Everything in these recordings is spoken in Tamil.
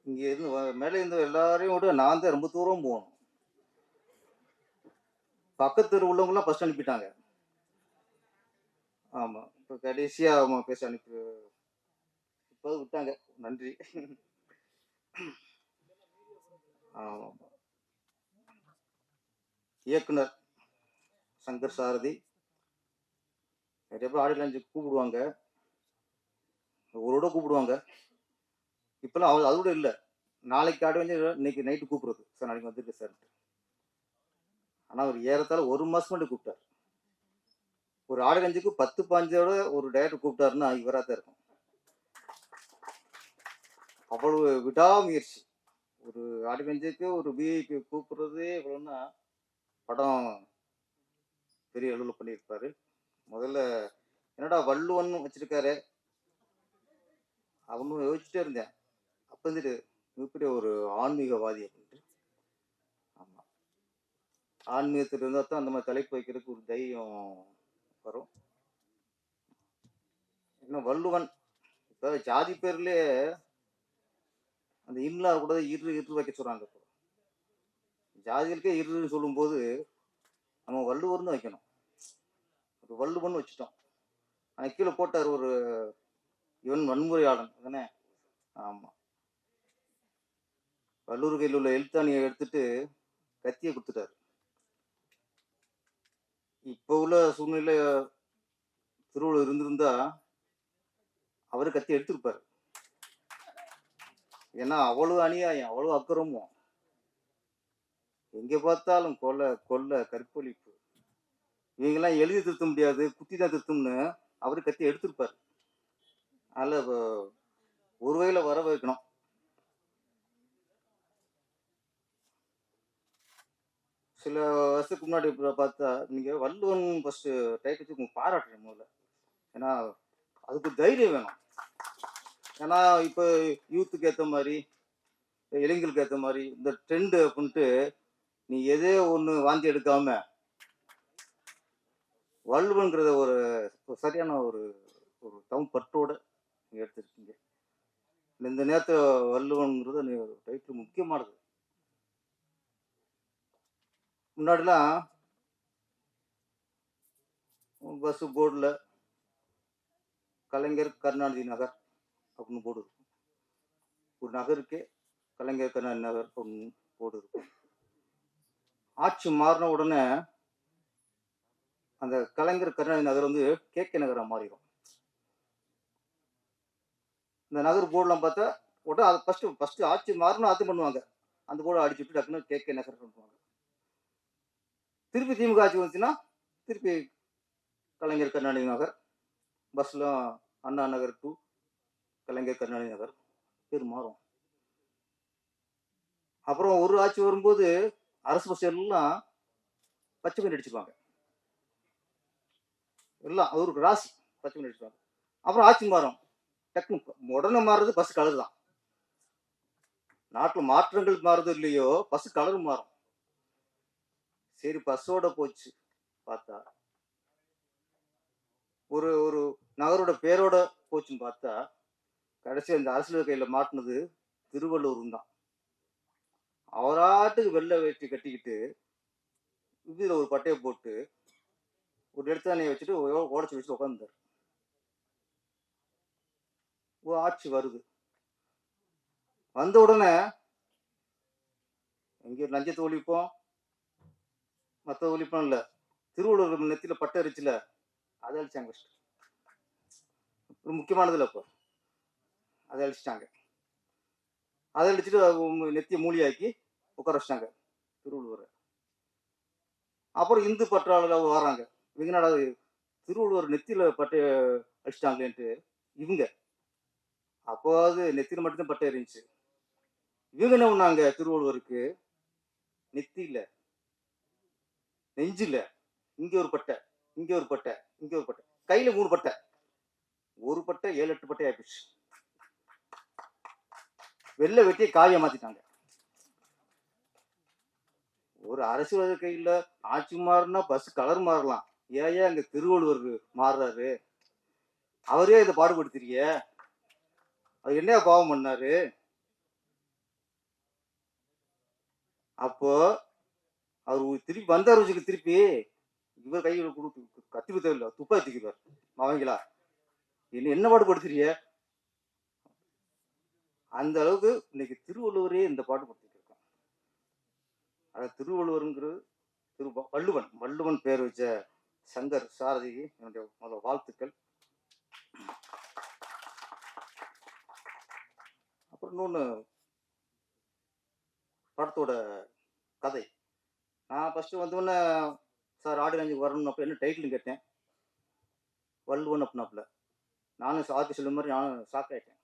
இங்க இருந்து மேலே இருந்து எல்லாரையும் விட நான் தான் ரொம்ப தூரம் போகணும். பக்கத்து தெரு உள்ளவங்கலாம் ஃபர்ஸ்ட் அனுப்பிட்டாங்க. ஆமா. இப்ப கடைசியா அவங்க பேச அனுப்பி இப்ப விட்டாங்க. நன்றி. ஆமா. இயக்குனர் சங்கர் சாரதி. நிறைய பேர் ஆடியோ லான்ச்சுக்கு கூப்பிடுவாங்க. ஒருவோட கூப்பிடுவாங்க. இப்பெல்லாம் அது கூட இல்ல. நாளைக்கு ஆடியோ லான்ச் இன்னைக்கு நைட்டு கூப்பிடுறது. சார் நாளைக்கு வந்துருக்கு சார். ஆனா அவர் ஏறத்தாழ 1 மாசம் முன்னாடி கூப்பிட்டார். ஒரு ஆடியோ லான்ச்சுக்கு 10, 15ஓட ஒரு டைரக்டர் கூப்பிட்டாருன்னா இவரா தான் இருக்கும். அவ்வளவு விடாமுயற்சி. ஒரு ஆடியோ லான்ச்சுக்கு ஒரு விஐபி கூப்பிடுறதே இவ்வளவுன்னா படம் பெரிய அளவில் பண்ணியிருப்பாரு. முதல்ல என்னடா வள்ளுவன் வச்சிருக்காரு அவனு யோசிச்சுட்டே இருந்தேன். அப்ப வந்துட்டு மிகப்பெரிய ஒரு ஆன்மீகவாதி அப்படின்ட்டு. ஆமா, ஆன்மீகத்தில் இருந்தா தான் அந்த மாதிரி தலைப்பு வைக்கிறதுக்கு ஒரு தைரியம் வரும். என்ன வள்ளுவன் இப்ப ஜாதி பேர்லயே அந்த இன்லா கூட இரு வைக்க சொல்றாங்க. இப்போ ஜாதிகளுக்கே இருன்னு சொல்லும்போது நம்ம வள்ளுவர்னு வைக்கணும். ஒரு வள்ளுவன் வச்சுட்டோம். ஆனா கீழே போட்டார் ஒரு இவன் வன்முறையாளன் தானே. ஆமா, வள்ளூர் கையில் உள்ள எழுத்தாணியை எடுத்துட்டு கத்தியை கொடுத்துட்டாரு. இப்போ உள்ள சூழ்நிலை திருவள்ளுவர் இருந்திருந்தா அவரு கத்தி எடுத்திருப்பாரு. ஏன்னா அவ்வளவு அநியாயம், அவ்வளவு அக்கிரமம், எங்க பார்த்தாலும் கொலை கொள்ளை கற்பழிப்பு, இவங்கெல்லாம் எழுதி திருத்த முடியாது, குத்தி தான் திருத்தம்னு அவரு கத்தி எடுத்திருப்பாரு. அதனால ஒரு வகையில வர வைக்கணும். சில வருஷத்துக்கு முன்னாடி பார்த்தா நீங்க வள்ளுவன் ஃபர்ஸ்ட் டைட்டில் பாராட்டுறேன் முதல்ல. ஏன்னா அதுக்கு தைரியம் வேணும். ஏன்னா இப்போ யூத்துக்கு ஏற்ற மாதிரி, இளைஞர்களுக்கு ஏற்ற மாதிரி இந்த ட்ரெண்டு அப்படின்ட்டு நீ எதே ஒன்று வாந்தி எடுக்காம வள்ளுவன்கிறத ஒரு சரியான ஒரு ஒரு தமிழ் பற்றோட நீங்க எடுத்துருக்கீங்க. இந்த நேரத்தில் வள்ளுவன்கிறது டைட்டில் முக்கியமானது. முன்னாடிலாம் பஸ் போர்டில் கலைஞர் கருணாநிதி நகர் அப்படின்னு போர்டு இருக்கும். ஒரு நகருக்கே கலைஞர் கருணாநிதி நகர் அப்படின்னு போர்டு இருக்கும். ஆட்சி மாறின உடனே அந்த கலைஞர் கருணாநிதி நகர் வந்து கேகே நகரா மாறிடும். இந்த நகர் போர்டுலாம் பார்த்தா உடனே அதை ஃபர்ஸ்ட் ஆட்சி மாறணும் அது பண்ணுவாங்க. அந்த போர்டை அடிச்சுட்டு டக்குன்னு கேகே நகர் பண்ணுவாங்க. திருப்பி திமுக ஆட்சி வந்துச்சுன்னா திருப்பி கலைஞர் கருணாநிதி நகர், பஸ்ல அண்ணா நகர் டு கலைஞர் கருணாநிதி நகர் பேர் மாறும். அப்புறம் ஒரு ஆட்சி வரும்போது அரசு பஸ் எல்லாம் பச்சை பெயிண்ட் அடிச்சுப்பாங்க. எல்லாம் ஒரு ராசி பச்சை பெயிண்ட் அடிச்சுப்பாங்க. அப்புறம் ஆட்சி மாறும். டக்குன்னு உடனே மாறுறது பஸ் கலர் தான். நாட்டில் மாற்றங்கள் மாறுது இல்லையோ பஸ் கலர் மாறும். சரி பஸ்ஸோட போச்சு பார்த்தா ஒரு ஒரு நகரோட பேரோட போச்சுன்னு பார்த்தா கடைசி அந்த அரசியல் கையில மாட்டினது திருவள்ளூர் தான். அவராட்டுக்கு வெள்ளை வேட்டி கட்டிக்கிட்டு இதுல ஒரு பட்டையை போட்டு ஒரு எழுத்தாணியை வச்சுட்டு ஓடச்சு வச்சுட்டு உட்காந்துட்டார். ஒரு ஆட்சி வருது. வந்த உடனே எங்க லஞ்சத்தை ஒழிப்போம் மற்ற ஒழிப்போம் இல்ல, திருவள்ளூர் நெத்தியில பட்டை அரிச்சுல அதை அழிச்சாங்க. ஒரு முக்கியமானதுல இப்போ அதை அழிச்சிட்டாங்க. அதை அழிச்சிட்டு நெத்திய மூலியாக்கி உட்கார வச்சிட்டாங்க திருவள்ளுவரை. அப்புறம் இந்து பற்றாளர் வராங்க. இவங்க என்னடா திருவள்ளுவர் நெத்தியில பட்டை அடிச்சிட்டாங்களேன்ட்டு இவங்க அப்போது நெத்தியில மட்டும்தான் பட்டை இருந்துச்சு. இவங்க என்ன பண்ணாங்க, திருவள்ளுவருக்கு நெத்தி இல்ல நெஞ்சு இல்ல, இங்க ஒரு பட்டை இங்க ஒரு பட்டை இங்க ஒரு பட்டை, கையில 3 பட்டை, ஒரு பட்டை 7, 8 பட்டை ஆயிடுச்சு. வெள்ளை வெட்டியை காவிய மாத்திட்டாங்க. ஒரு அரசியல் கையில ஆட்சி மாறினா பஸ் கலர் மாறலாம், ஏன் அங்க திருவள்ளுவர் மாறுறாரு? அவரே இதை பாடுபடுத்துறிய, அது என்ன பாவம் பண்ணாரு? அப்போ அவர் திருப்பி வந்தார் வச்சுக்க, திருப்பி இவர் கையில் கொடுத்து கத்தி குத்தவில்லை, துப்பாக்கி தூக்கிடுவார். அவங்களா என்ன பாடுபடுத்துறிய? அந்த அளவுக்கு இன்னைக்கு திருவள்ளுவரே இந்த பாடுபடுத்திட்டு இருக்கான். அதாவது திருவள்ளுவருங்கிறது வள்ளுவன் பேர் வச்ச சங்கர் சாரதிக்கு என்னுடைய முதல் வாழ்த்துக்கள். அப்புறம் இன்னொன்று படத்தோட கதை. நான் ஃபஸ்ட்டு வந்தோடனே சார் ஆடியோ லான்ச்சுக்கு வரணும், அப்போ என்ன டைட்டில்னு கேட்டேன். வள்ளுவன் அப்படின்னாப்புல. நானும் ஆர்த்தி சொல்லும் மாதிரி நானும் ஷாக் ஆகிட்டேன்.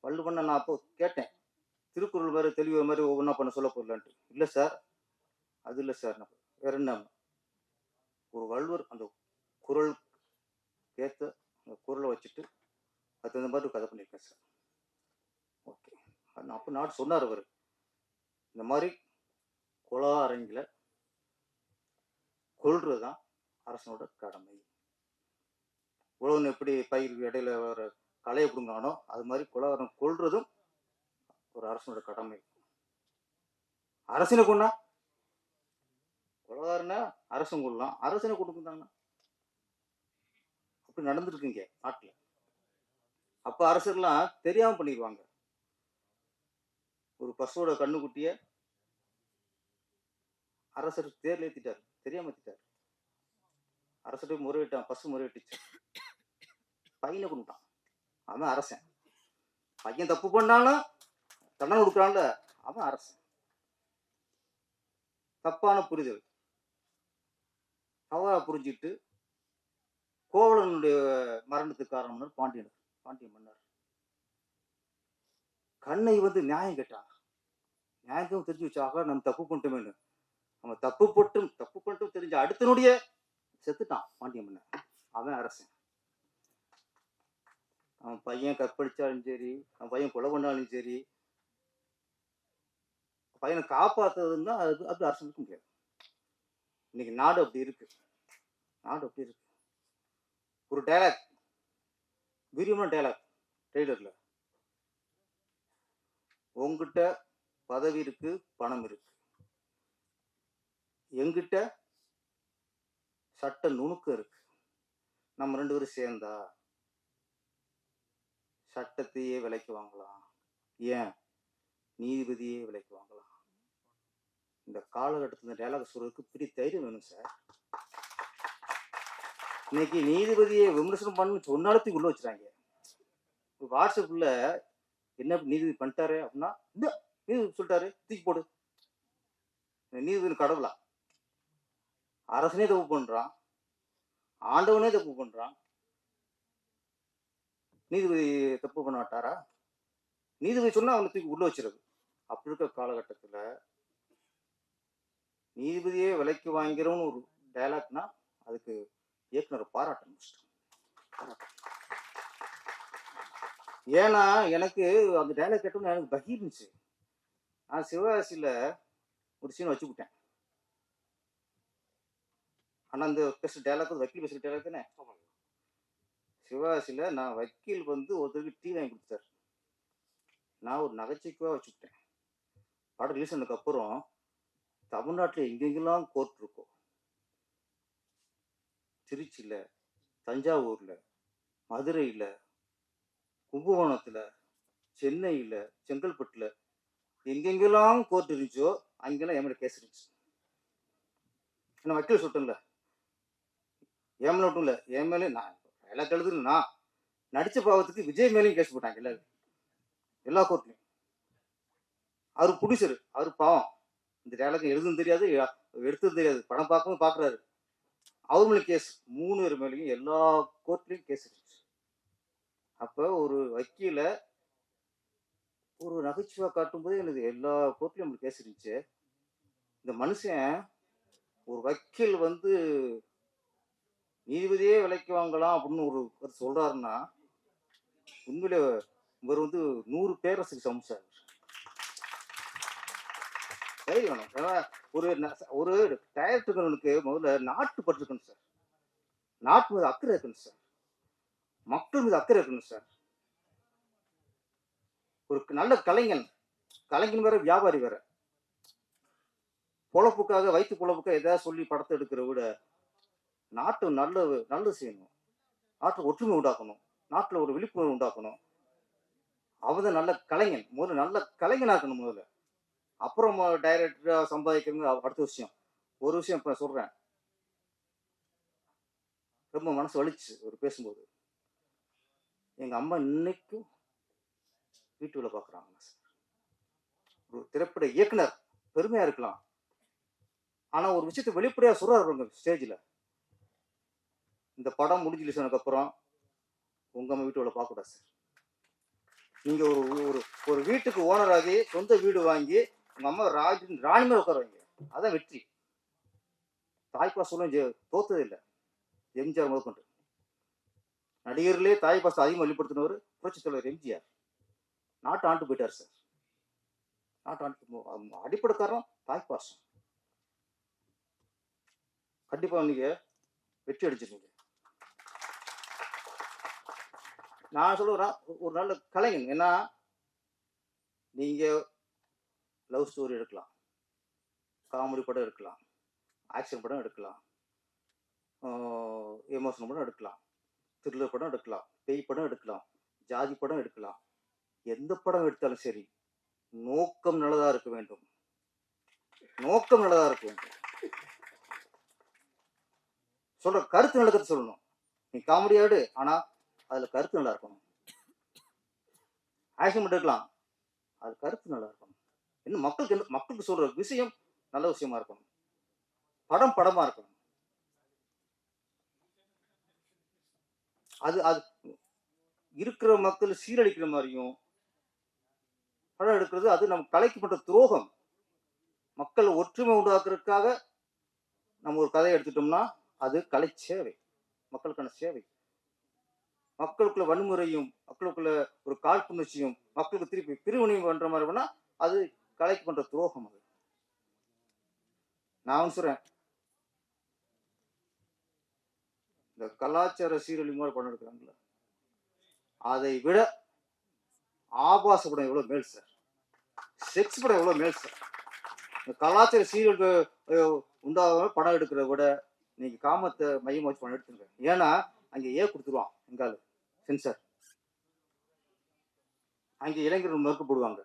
வள்ளுவன் நான் அப்போ கேட்டேன், திருக்குறள் மாதிரி தெளிவு மாதிரி ஒவ்வொன்றா பண்ண சொல்ல போடலான்ட்டு. இல்லை சார், அது இல்லை சார். நான் வேற என்ன, ஒரு வள்ளுவர் அந்த குறள் ஏற்ற அந்த குரலை வச்சுட்டு அது தகுந்த மாதிரி கதை பண்ணியிருக்கேன் சார். ஓகே. அப்போ நாட்டு சொன்னார் அவர், இந்த மாதிரி கொலா அரங்கில் கொள்றது தான் அரசனோட கடமை. உழவன் எப்படி பயிர் இடையில வர களையை பிடுங்கானோ அது மாதிரி கொலகாரன் கொள்றதும் ஒரு அரசனோட கடமை. அரசனை கொண்டா கொலகாரனை அரசன் கொள்ளலாம், அரசனை கொடுக்குறாங்கன்னா அப்படி நடந்துருக்குங்க நாட்டில். அப்போ அரசர்லாம் தெரியாம பண்ணிடுவாங்க. ஒரு பசுவோட கண்ணுக்குட்டிய அரசர் தேர்ல ஏத்திட்டாரு, தெரியாம ஏத்திட்டாரு. அரசர்கிட்ட முறையிட்டான், பசு முறையிட்டுச்சு, பையனை கொண்டுட்டான். அவன் அரசன். பையன் தப்பு பண்ணாலும் தண்டனை கொடுக்குறான்ல, அவன் அரசன். தப்பான புரிதல் தவறா புரிஞ்சுட்டு கோவலனுடைய மரணத்துக்கு காரணம் பாண்டியன் மன்னர். கண்ணை வந்து நியாயம் கேட்டான். நியாயத்தையும் தெரிஞ்சு வச்சாக நம்ம தப்பு பண்ணிட்டோமேனு. நம்ம தப்பு பண்ணிட்டு தெரிஞ்ச அடுத்தனுடைய செத்துட்டான் பாண்டிய மன்னர். அவன் அரசன். அவன் பையன் கற்பழிச்சாலும் சரி, அவன் பையன் கொலை பண்ணாலும் சரி, பையனை காப்பாத்துறதுன்னா அது அரசனுக்கு முடியாது. இன்னைக்கு நாடு அப்படி இருக்கு. ஒரு டைலாக், வீரியமான டைலாக் ட்ரெய்லர்ல, உங்ககிட்ட பதவி இருக்கு, பணம் இருக்கு, எங்கிட்ட சட்ட நுணுக்கம் இருக்கு. நம்ம 2 பேரும் சேர்ந்தா சட்டத்தையே விலைக்கு வாங்கலாம், ஏன் நீதிபதியே விலைக்கு வாங்கலாம். இந்த காலகட்டத்தில் டைலாக் சொல்றதுக்கு பெரிய தைரியம் வேணும் சார். இன்னைக்கு நீதிபதியை விமர்சனம் பண்ணு சொன்னாலும் உள்ள வச்சுறாங்க. வாட்ஸ்அப்ல என்ன நீதிபதி பண்ணிட்டாரு அப்படின்னா, இந்த நீதிபதி சொல்லிட்டாரு தூக்கி போடு. நீதிபதி கடவுளா? அரசனே தப்பு பண்றான், ஆண்டவனே தப்பு பண்றான், நீதிபதி தப்பு பண்ண மாட்டாரா? நீதிபதி சொன்னா அவனை தூக்கி உள்ள வச்சிருது. அப்படி இருக்க காலகட்டத்துல நீதிபதியே விலைக்கு வாங்கிறோம்னு ஒரு டைலாக்னா அதுக்கு இயக்குனர் பாராட்டணும். ஏன்னா எனக்கு அந்த டைலாக் கேட்டோம்னு எனக்கு பகீர்ந்துச்சு. நான் சிவகாசியில ஒரு சீன் வச்சுக்கிட்டேன். ஆனா அந்த பேசுற டைலாக் வக்கீல் பேசுற டைலாக் தானே. சிவகாசியில நான் வக்கீல் வந்து ஒருத்தருக்கு டீ வாங்கி கொடுத்தாரு. நான் ஒரு நகைச்சுவையா வச்சுக்கிட்டேன். படம் ரிலீஸ் ஆனதுக்கு அப்புறம் தமிழ்நாட்டில் எங்கெங்கெல்லாம் கோர்ட் இருக்கும், திருச்சியில, தஞ்சாவூர்ல, மதுரையில, கும்பகோணத்துல, சென்னையில, செங்கல்பட்டுல, எங்கெங்கெல்லாம் கோர்ட் இருந்துச்சோ அங்கெல்லாம் என் மேல கேஸ் இருந்துச்சு. நான் வக்கீல் சொல்லிட்டேன்ல, என் மேல மட்டும் இல்ல, என் மேலே நான் எல்லாம் கழுதுன்னு நான் நடிச்ச பாவத்துக்கு விஜய் மேலேயும் கேஸ் போட்டாங்க எல்லா கோர்ட்லையும். அவரு ப்ரொடியூசர், அவரு பாவம் இந்த டைலாக் எழுதுன்னு தெரியாது, எடுத்தது தெரியாது, படம் பார்க்கவும் பார்க்குறாரு. அவர் மேலே கேஸ், 3 பேர் மேலேயும் எல்லா கோர்ட்லையும் கேஸ் இருந்துச்சு. அப்போ ஒரு வக்கீல ஒரு நகைச்சுவை காட்டும்போது எனக்கு எல்லா கோர்ட்லையும் நம்மளுக்கு கேஸ் இருந்துச்சு. இந்த மனுஷன் ஒரு வக்கீல் வந்து நீதிபதியே விலைக்கு வாங்கலாம் அப்படின்னு ஒரு சொல்றாருன்னா உண்மையிலே இவர் வந்து 100 பேரரசுக்கு சமைச்சார். சரி வேணும். ஒரு டைரக்டருக்கு முதல்ல நாட்டு பற்று இருக்கணும் சார், நாட்டு மீது அக்கறை இருக்கணும் சார், மக்கள் மீது அக்கறை இருக்கணும் சார். ஒரு நல்ல கலைஞன் வேற, வியாபாரி வேற. பொழப்புக்காக வயிற்று பொழப்புக்காக எதாவது சொல்லி படத்தை எடுக்கிற விட நாட்டு நல்லது செய்யணும், நாட்டில் ஒற்றுமை உண்டாக்கணும், நாட்டில் ஒரு விழிப்புணர்வு உண்டாக்கணும். அவன் நல்ல கலைஞன், முதல்ல நல்ல கலைஞனா இருக்கணும் முதல்ல. அப்புறம் டைரக்டரா சம்பாதிக்கிறது அடுத்த விஷயம். ஒரு விஷயம் இப்போ சொல்றேன், ரொம்ப மனசு வலிச்சு ஒரு பேசும்போது. எங்க அம்மா இன்னைக்கும் வீட்டு வேலை பார்க்குறாங்க. ஒரு திரைப்பட இயக்குனர் பெருமையா இருக்கலாம், ஆனா ஒரு விஷயத்தை வெளிப்படையா சொல்றாரு ஸ்டேஜ்ல. இந்த படம் முடிஞ்சு சொன்னதுக்கு அப்புறம் உங்க அம்மா வீட்டு வேலை பார்க்க கூடாது சார். நீங்க ஒரு ஒரு வீட்டுக்கு ஓனர் ஆகி சொந்த வீடு வாங்கி உங்க அம்மா ராணி மேல உட்கார வைங்க, அதான் வெற்றி. தாய்ப்பாசம் தோத்தது இல்லை. எம்ஜிஆர் முதற்கொண்டு நடிகர்களே தாய்ப்பாசம் அதிகம் வெளிப்படுத்தினவர் புரட்சி தலைவர் எம்ஜிஆர். நாட்டு ஆண்டு போயிட்டார் சார். நாட்டு ஆண்டு அடிப்படை காரணம் தாய்ப்பாசம். கண்டிப்பா நீங்க வெற்றி அடிச்சிருக்கீங்க. நான் சொல்லுறேன் ஒரு நல்ல கலைஞன். ஏன்னா நீங்க லவ் ஸ்டோரி எடுக்கலாம், காமெடி படம் எடுக்கலாம், ஆக்ஷன் படம் எடுக்கலாம், எமோஷனல் படம் எடுக்கலாம், த்ரில்லர் படம் எடுக்கலாம், பேய் படம் எடுக்கலாம், ஜாதி படம் எடுக்கலாம். எந்த படம் எடுத்தாலும் சரி நோக்கம் நல்லதா இருக்க வேண்டும். நோக்கம் நல்லதா இருக்க வேண்டும். சொல்ற கருத்து நடக்கிறது சொல்லணும். நீ காமெடியா எடு, ஆனா அதுல கருத்து நல்லா இருக்கணும். ஆக்ஷன் மட்டும் இருக்கலாம், அது கருத்து நல்லா இருக்கணும். இன்னும் மக்களுக்கு சொல்ற விஷயம் நல்ல விஷயமா இருக்கணும். படம் படமா இருக்கணும். அது அது இருக்கிற மக்கள் சீரழிக்கிற மாதிரியும் படம் எடுக்கிறது அது நம்ம கலைக்கு பண்ற துரோகம். மக்கள் ஒற்றுமை உண்டாக்குறதுக்காக நம்ம ஒரு கதையை எடுத்துட்டோம்னா அது கலை சேவை, மக்களுக்கான சேவை. மக்களுக்குள்ள வன்முறையும் மக்களுக்குள்ள ஒரு காழ்ப்புணர்ச்சியும் மக்களுக்கு திருப்பி பிரிவினையும் பண்ற மாதிரி வேணா அது கலைக்கு பண்ற துரோகம். அது நான் சொல்றேன், இந்த கலாச்சார சீரழி மாதிரி படம் எடுக்கிறாங்கல்ல, அதை விட ஆபாச படம் எவ்வளவு மேல் சார், செக்ஸ் படம் எவ்வளவு மேல் சார். இந்த கலாச்சார சீரியல் உண்டாக படம் எடுக்கிறத விட நீங்க காமத்தை மையமா வச்சு படம் எடுத்துங்க. ஏன்னா அங்க கொடுத்துருவான் எங்காலு சென்சார். அங்க இளைஞர்கள் மறுக்கப்படுவாங்க.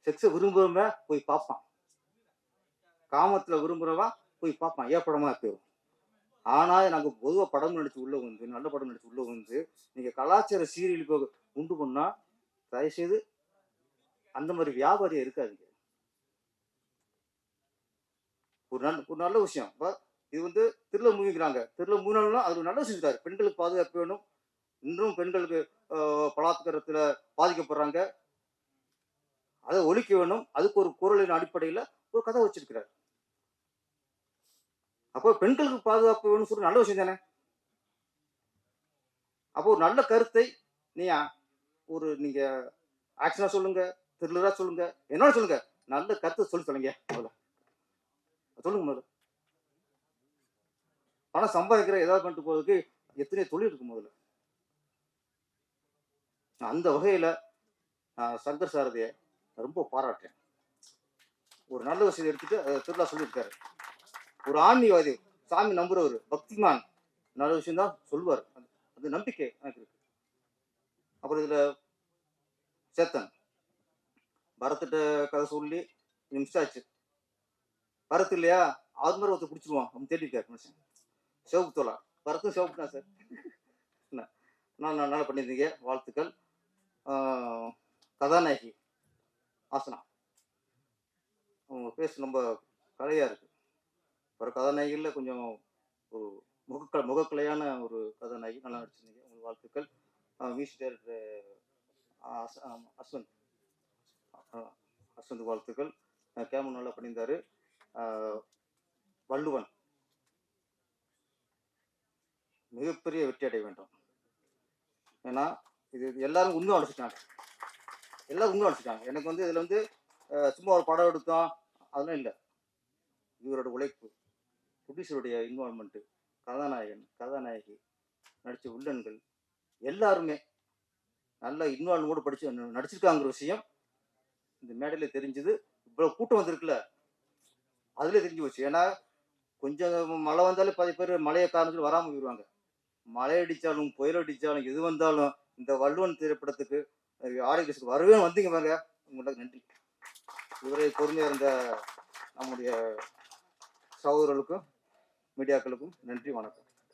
செக்ஸை விரும்புறவன் போய் பார்ப்பான், காமத்துல விரும்புறவன் போய் பார்ப்பான், படமா போயிடும். ஆனா நாங்க பொதுவாக படம் நடிச்சு உள்ள வந்து நல்ல படம் நடிச்சு உள்ள வந்து நீங்க கலாச்சார சீரியலுக்கு உண்டு பண்ணா தயவுசெய்து அந்த மாதிரி வியாபாரியா இருக்காதுங்க. ஒரு நல்ல விஷயம். இது வந்து திருல மூவிக்கிறாங்க. திருல மூவினாலும் அது நல்ல செஞ்சுட்டாரு. பெண்களுக்கு பாதுகாப்பு வேணும். இன்னும் பெண்களுக்கு பலாத்காரத்துல பாதிக்கப்படுறாங்க, அதை ஒழிக்க வேணும். அதுக்கு ஒரு குரலின் அடிப்படையில ஒரு கதை வச்சிருக்கிறார். அப்போ பெண்களுக்கு பாதுகாப்பு வேணும்னு சொல்லி நல்ல விஷயம் தானே. அப்போ ஒரு நல்ல கருத்தை நீங்க ஆக்ஷனா சொல்லுங்க, த்ரில்லரா சொல்லுங்க, என்ன சொல்லுங்க, நல்ல கருத்தை சொல்லி சொல்லுங்க. சொல்லுங்க முதல்ல. பணம் சம்பாதிக்கிற ஏதாவது பண்ணிட்டு போறதுக்கு எத்தனையோ தொழில் இருக்கு முதல்ல. அந்த வகையில சங்கர் சாரதியை ரொம்ப பாராட்டேன். ஒரு நல்ல விஷயத்தை எடுத்துட்டு திருவிழா சொல்லியிருக்காரு. ஒரு ஆன்மீகவாதி, சாமி நம்புறவர், பக்திமான் நல்ல விஷயம் தான் சொல்லுவார். அது நம்பிக்கை எனக்கு இருக்கு. அப்புறம் இதுல சேத்தன் பரத்திட்ட கதை சொல்லி மிஸ் ஆச்சு. பரத் இல்லையா, அது மாதிரி ஒருத்தர் பிடிச்சிருவான் அவன் தேடிருக்காரு மனுஷன். சிவப்பு தோலா பரத்தும் சிவப்பு தான் சார். நான் நல்லா பண்ணியிருந்தீங்க, வாழ்த்துக்கள். கதாநாயகி ஆசனா, அவங்க பேச ரொம்ப கலையா இருக்கு. ஒரு கதாநாயகியில் கொஞ்சம் ஒரு முகக்கலையான ஒரு கதாநாயகி, நல்லா நடிச்சிருந்தீங்க, உங்களுக்கு வாழ்த்துக்கள். மியூசிக் டைரக்டர் அஸ்வந்த் வாழ்த்துக்கள். கேமரா நல்லா பண்ணியிருந்தாரு. வள்ளுவன் மிகப்பெரிய வெற்றி அடைய வேண்டும். ஏன்னா இது எல்லாரும் உண்மை அழைச்சிட்டாங்க, எல்லாரும் உண்மை அழைச்சிட்டாங்க. எனக்கு வந்து இதுல வந்து சும்மா ஒரு படம் எடுத்தோம் அதெல்லாம் இல்லை. இவரோட உழைப்பு, ப்ரொடியூசருடைய இன்வால்மெண்ட்டு, கதாநாயகன் கதாநாயகி நடித்த வில்லன்கள் எல்லாருமே நல்ல இன்வால்வ்மெண்ட் படிச்சு நடிச்சிருக்காங்கிற விஷயம் இந்த மேடையில் தெரிஞ்சது. இவ்வளோ கூட்டம் வந்திருக்குல்ல, அதுல தெரிஞ்சு போச்சு. ஏன்னா கொஞ்சம் மழை வந்தாலே பாதி பேர் மழையை காரணத்தில் வராமல் போயிடுவாங்க. மழை அடிச்சாலும் புயல் அடிச்சாலும் எது வந்தாலும் இந்த வள்ளுவன் திரைப்படத்துக்கு ஆரோக்கியத்துக்கு வரவே வந்தீங்க பாருங்க. உங்களுக்கு நன்றி. இதுவரை பொறுமையா இருந்த நம்முடைய சகோதரர்களுக்கும் மீடியாக்களுக்கும் நன்றி, வணக்கம்.